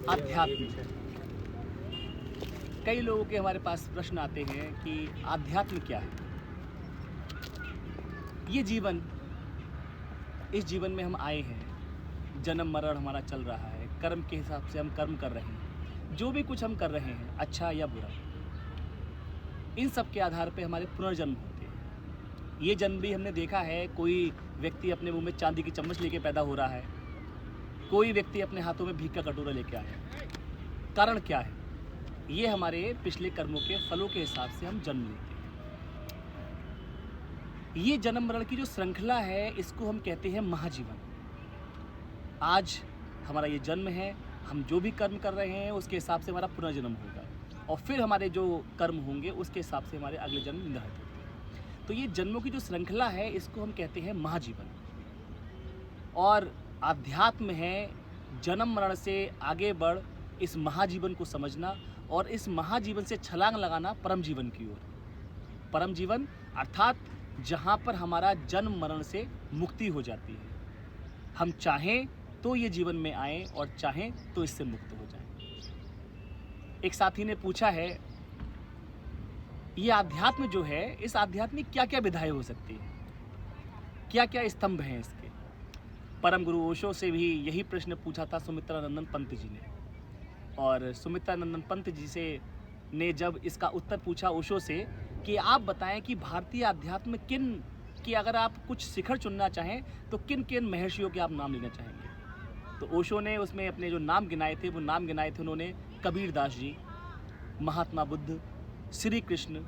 आध्यात्म। कई लोगों के हमारे पास प्रश्न आते हैं कि आध्यात्म क्या है। ये जीवन, इस जीवन में हम आए हैं, जन्म मरण हमारा चल रहा है, कर्म के हिसाब से हम कर्म कर रहे हैं। जो भी कुछ हम कर रहे हैं, अच्छा या बुरा, इन सब के आधार पे हमारे पुनर्जन्म होते हैं। ये जन्म भी हमने देखा है, कोई व्यक्ति अपने मुंह में चांदी की चम्मच लेके पैदा हो रहा है, कोई व्यक्ति अपने हाथों में भीख का कटोरा लेके आया है। कारण क्या है? ये हमारे पिछले कर्मों के फलों के हिसाब से हम जन्म लेते हैं। ये जन्म मरण की जो श्रृंखला है, इसको हम कहते हैं महाजीवन। आज हमारा ये जन्म है, हम जो भी कर्म कर रहे हैं उसके हिसाब से हमारा पुनर्जन्म होगा, और फिर हमारे जो कर्म होंगे उसके हिसाब से हमारे अगले जन्म निर्धारित होते हैं। तो ये जन्मों की जो श्रृंखला है, इसको हम कहते हैं महाजीवन। और आध्यात्म है जन्म मरण से आगे बढ़ इस महाजीवन को समझना और इस महाजीवन से छलांग लगाना परम जीवन की ओर। परम जीवन अर्थात जहाँ पर हमारा जन्म मरण से मुक्ति हो जाती है। हम चाहें तो ये जीवन में आएं और चाहें तो इससे मुक्त हो जाएं। एक साथी ने पूछा है, ये आध्यात्म जो है, इस आध्यात्म में क्या क्या विधाएं हो सकती है, क्या क्या स्तंभ हैं इसके। परम गुरु ओशो से भी यही प्रश्न पूछा था सुमित्रानंदन पंत जी ने, और सुमित्रानंदन पंत जी से ने जब इसका उत्तर पूछा ओशो से कि आप बताएं कि भारतीय अध्यात्म किन की, अगर आप कुछ शिखर चुनना चाहें तो किन किन महर्षियों के आप नाम लेना चाहेंगे। तो ओशो ने उसमें अपने जो नाम गिनाए थे, वो नाम गिनाए थे उन्होंने कबीर दास जी, महात्मा बुद्ध, श्री कृष्ण,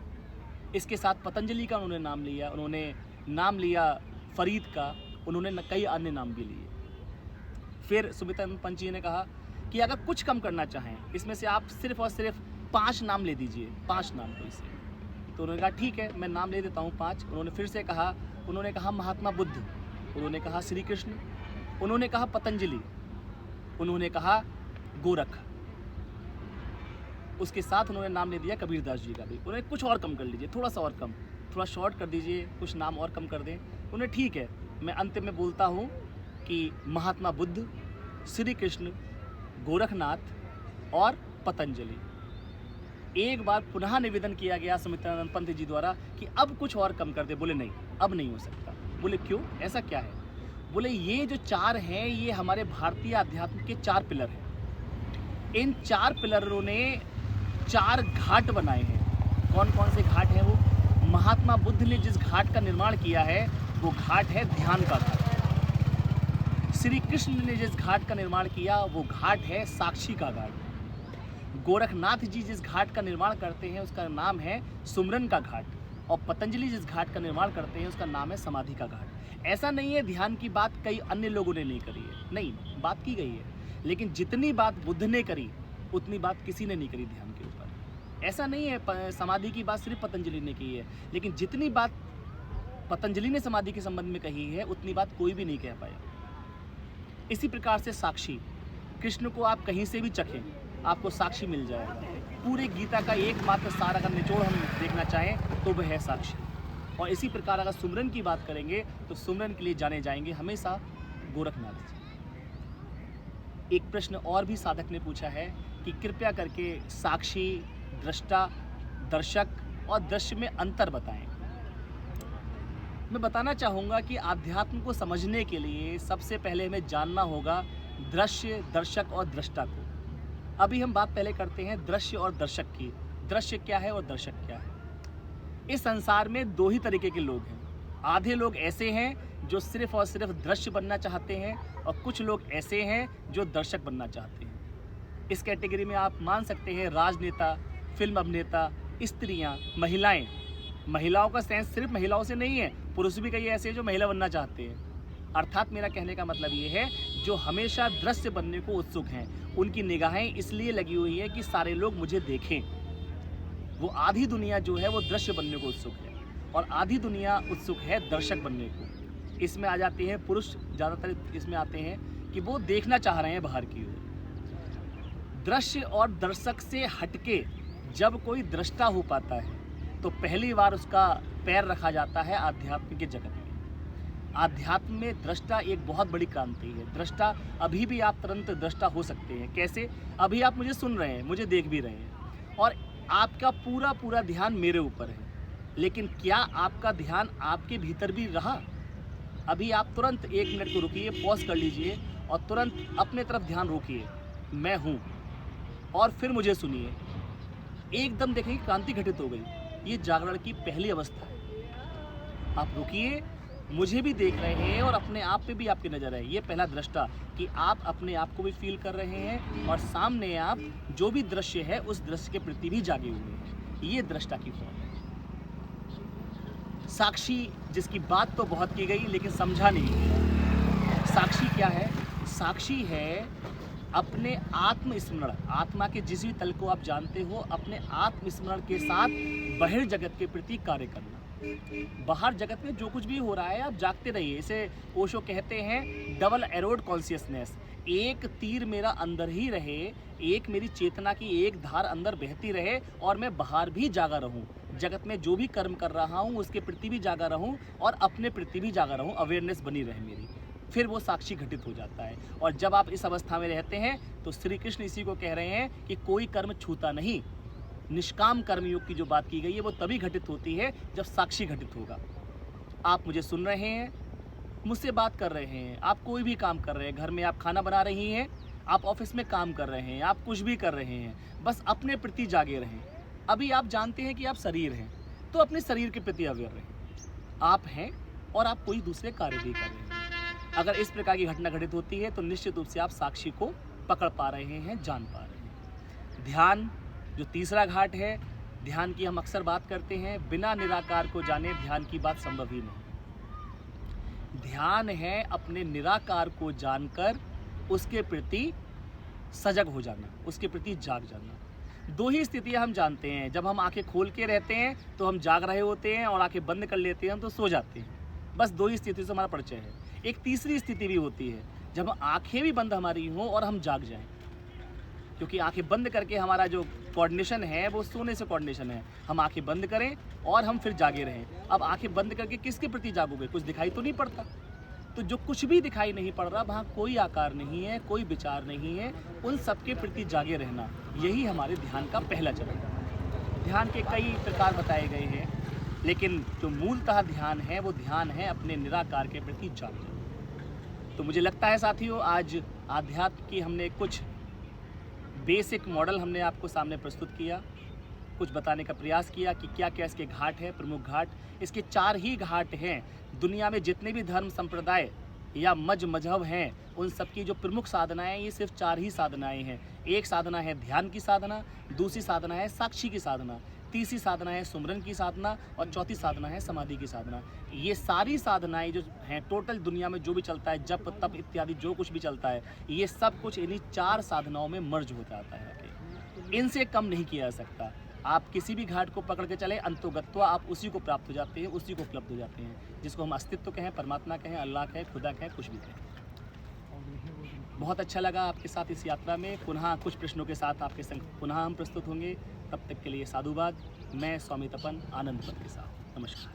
इसके साथ पतंजलि का उन्होंने नाम लिया फरीद का, उन्होंने कई अन्य नाम भी लिए। फिर सुमित्रानंद पंत जी ने कहा कि अगर कुछ कम करना चाहें, इसमें से आप सिर्फ और सिर्फ 5 नाम ले दीजिए, 5 नाम कोई से। तो उन्होंने कहा ठीक है, मैं नाम ले देता हूँ 5। उन्होंने फिर से कहा, उन्होंने कहा महात्मा बुद्ध, उन्होंने कहा श्री कृष्ण, उन्होंने कहा पतंजलि, उन्होंने कहा गोरख, उसके साथ उन्होंने नाम ले दिया कबीर दास जी का भी। उन्होंने कुछ और कम कर लीजिए, थोड़ा सा और कम, थोड़ा शॉर्ट कर दीजिए, कुछ नाम और कम कर दें। उन्हें ठीक है, मैं अंत में बोलता हूँ कि महात्मा बुद्ध, श्री कृष्ण, गोरखनाथ और पतंजलि। एक बार पुनः निवेदन किया गया सुमित्रानंद पंत जी द्वारा कि अब कुछ और कम कर दे। बोले नहीं, अब नहीं हो सकता। बोले क्यों, ऐसा क्या है? बोले ये जो 4 हैं, ये हमारे भारतीय अध्यात्म के 4 पिलर हैं। इन 4 पिलरों ने 4 घाट बनाए हैं। कौन कौन से घाट हैं वो? महात्मा बुद्ध ने जिस घाट का निर्माण किया है वो घाट है ध्यान का घाट। श्री कृष्ण ने जिस घाट का निर्माण किया वो घाट है साक्षी का घाट। गोरखनाथ जी जिस घाट का निर्माण करते हैं उसका नाम है सुमरन का घाट। और पतंजलि जिस घाट का निर्माण करते हैं उसका नाम है समाधि का घाट। ऐसा नहीं है ध्यान की बात कई अन्य लोगों ने नहीं करी है, नहीं, बात की गई है, लेकिन जितनी बात बुद्ध ने करी उतनी बात किसी ने नहीं करी ध्यान के ऊपर। ऐसा नहीं है समाधि की बात सिर्फ पतंजलि ने की है, लेकिन जितनी बात पतंजलि ने समाधि के संबंध में कही है उतनी बात कोई भी नहीं कह पाया। इसी प्रकार से साक्षी, कृष्ण को आप कहीं से भी चखें, आपको साक्षी मिल जाएगा। पूरे गीता का एकमात्र सार अगर निचोड़ हम देखना चाहें तो वह है साक्षी। और इसी प्रकार अगर सुमरन की बात करेंगे तो सुमरन के लिए जाने जाएंगे हमेशा गोरखनाथ जी। एक प्रश्न और भी साधक ने पूछा है कि कृपया करके साक्षी, दृष्टा, दर्शक और दृश्य में अंतर बताएं। मैं बताना चाहूँगा कि आध्यात्म को समझने के लिए सबसे पहले हमें जानना होगा दृश्य, दर्शक और दृष्टा को। अभी हम बात पहले करते हैं दृश्य और दर्शक की। दृश्य क्या है और दर्शक क्या है? इस संसार में 2 ही तरीके के लोग हैं। आधे लोग ऐसे हैं जो सिर्फ और सिर्फ दृश्य बनना चाहते हैं, और कुछ लोग ऐसे हैं जो दर्शक बनना चाहते हैं। इस कैटेगरी में आप मान सकते हैं राजनेता, फिल्म अभिनेता, स्त्रियां, महिलाएं। महिलाओं का सेंस सिर्फ महिलाओं से नहीं है, पुरुष भी कई ऐसे हैं जो महिला बनना चाहते हैं। अर्थात मेरा कहने का मतलब ये है, जो हमेशा दृश्य बनने को उत्सुक हैं, उनकी निगाहें इसलिए लगी हुई है कि सारे लोग मुझे देखें। वो आधी दुनिया जो है वो दृश्य बनने को उत्सुक है, और आधी दुनिया उत्सुक है दर्शक बनने को। इसमें आ जाते हैं पुरुष, ज़्यादातर इसमें आते हैं कि वो देखना चाह रहे हैं बाहर की ओर। दृश्य और दर्शक से हटके जब कोई दृष्टा हो पाता है तो पहली बार उसका पैर रखा जाता है आध्यात्म के जगत में। आध्यात्म में दृष्टा एक बहुत बड़ी क्रांति है। दृष्टा अभी भी आप तुरंत दृष्टा हो सकते हैं। कैसे? अभी आप मुझे सुन रहे हैं, मुझे देख भी रहे हैं और आपका पूरा पूरा ध्यान मेरे ऊपर है, लेकिन क्या आपका ध्यान आपके भीतर भी रहा? अभी आप तुरंत 1 मिनट को रुकिए, पॉज कर लीजिए और तुरंत अपने तरफ ध्यान रोकिए, मैं हूँ, और फिर मुझे सुनिए। एकदम देखेंगे क्रांति घटित हो गई। ये जागरण की पहली अवस्था है। आप रुकिए, मुझे भी देख रहे हैं और अपने आप पे भी आपकी नज़र है। ये पहला दृष्टा कि आप अपने आप को भी फील कर रहे हैं और सामने आप जो भी दृश्य है उस दृश्य के प्रति भी जागे हुए हैं। ये दृष्टा की फॉर्म है। साक्षी, जिसकी बात तो बहुत की गई लेकिन समझा नहीं गया। साक्षी क्या है? साक्षी है अपने आत्मस्मरण, आत्मा के जिस भी तल को आप जानते हो, अपने आत्मस्मरण के साथ बहिर्जगत के प्रति कार्य करना। बाहर जगत में जो कुछ भी हो रहा है आप जागते रहिए। इसे ओशो कहते हैं डबल एरोड कॉन्शियसनेस। एक तीर मेरा अंदर ही रहे, एक मेरी चेतना की एक धार अंदर बहती रहे और मैं बाहर भी जागा रहूं। जगत में जो भी कर्म कर रहा हूं उसके प्रति भी जागा रहूं और अपने प्रति भी जागा रहूं, अवेयरनेस बनी रहे मेरी। फिर वो साक्षी घटित हो जाता है। और जब आप इस अवस्था में रहते हैं तो श्री कृष्ण इसी को कह रहे हैं कि कोई कर्म छूता नहीं। निष्काम कर्मयोग की जो बात की गई है वो तभी घटित होती है जब साक्षी घटित होगा। आप मुझे सुन रहे हैं, मुझसे बात कर रहे हैं, आप कोई भी काम कर रहे हैं, घर में आप खाना बना रही हैं, आप ऑफिस में काम कर रहे हैं, आप कुछ भी कर रहे हैं, बस अपने प्रति जागे रहें। अभी आप जानते हैं कि आप शरीर हैं, तो अपने शरीर के प्रति अवेयर रहें। आप हैं और आप कोई दूसरे कार्य भी कर रहे हैं। अगर इस प्रकार की घटना घटित होती है तो निश्चित रूप से आप साक्षी को पकड़ पा रहे हैं, जान पा रहे हैं। ध्यान जो तीसरा घाट है, ध्यान की हम अक्सर बात करते हैं, बिना निराकार को जाने ध्यान की बात संभव ही नहीं। ध्यान है अपने निराकार को जानकर उसके प्रति सजग हो जाना, उसके प्रति जाग जाना। दो ही स्थितियां हम जानते हैं, जब हम आंखें खोल के रहते हैं तो हम जाग रहे होते हैं और आंखें बंद कर लेते हैं तो सो जाते हैं। बस दो ही स्थिति से हमारा परिचय है। एक तीसरी स्थिति भी होती है जब आंखें भी बंद हमारी हों और हम जाग जाएं, क्योंकि आंखें बंद करके हमारा जो कोऑर्डिनेशन है वो सोने से कोऑर्डिनेशन है। हम आंखें बंद करें और हम फिर जागे रहें। अब आंखें बंद करके किसके प्रति जागोगे? कुछ दिखाई तो नहीं पड़ता। तो जो कुछ भी दिखाई नहीं पड़ रहा, वहाँ कोई आकार नहीं है, कोई विचार नहीं है, उन सब के प्रति जागे रहना, यही हमारे ध्यान का पहला चरण है। ध्यान के कई प्रकार बताए गए हैं, लेकिन जो मूलतः ध्यान है वो ध्यान है अपने निराकार के प्रति जाग जाना। तो मुझे लगता है साथियों, आज आध्यात्म की हमने कुछ बेसिक मॉडल हमने आपको सामने प्रस्तुत किया, कुछ बताने का प्रयास किया कि क्या क्या इसके घाट है, प्रमुख घाट। इसके 4 ही घाट हैं। दुनिया में जितने भी धर्म संप्रदाय या मजहब हैं, उन सब की जो प्रमुख साधनाएं, ये सिर्फ 4 ही साधनाएं हैं। एक साधना है ध्यान की साधना, दूसरी साधना है साक्षी की साधना, तीसरी साधना है सुमरन की साधना और चौथी साधना है समाधि की साधना। ये सारी साधनाएं जो हैं, टोटल दुनिया में जो भी चलता है, जप तप इत्यादि जो कुछ भी चलता है, ये सब कुछ इन्हीं 4 साधनाओं में मर्ज हो जाता है। इनसे कम नहीं किया जा सकता। आप किसी भी घाट को पकड़ के चले, अंतोगत्वा आप उसी को प्राप्त हो जाते हैं, उसी को उपलब्ध हो जाते हैं, जिसको हम अस्तित्व कहें, परमात्मा कहें, अल्लाह कहें, खुदा कहें, कुछ भी कहें। बहुत अच्छा लगा आपके साथ इस यात्रा में। पुनः कुछ प्रश्नों के साथ आपके संग पुनः हम प्रस्तुत होंगे। तब तक के लिए साधुवाद। मैं स्वामी तपन आनंद पद के साथ, नमस्कार।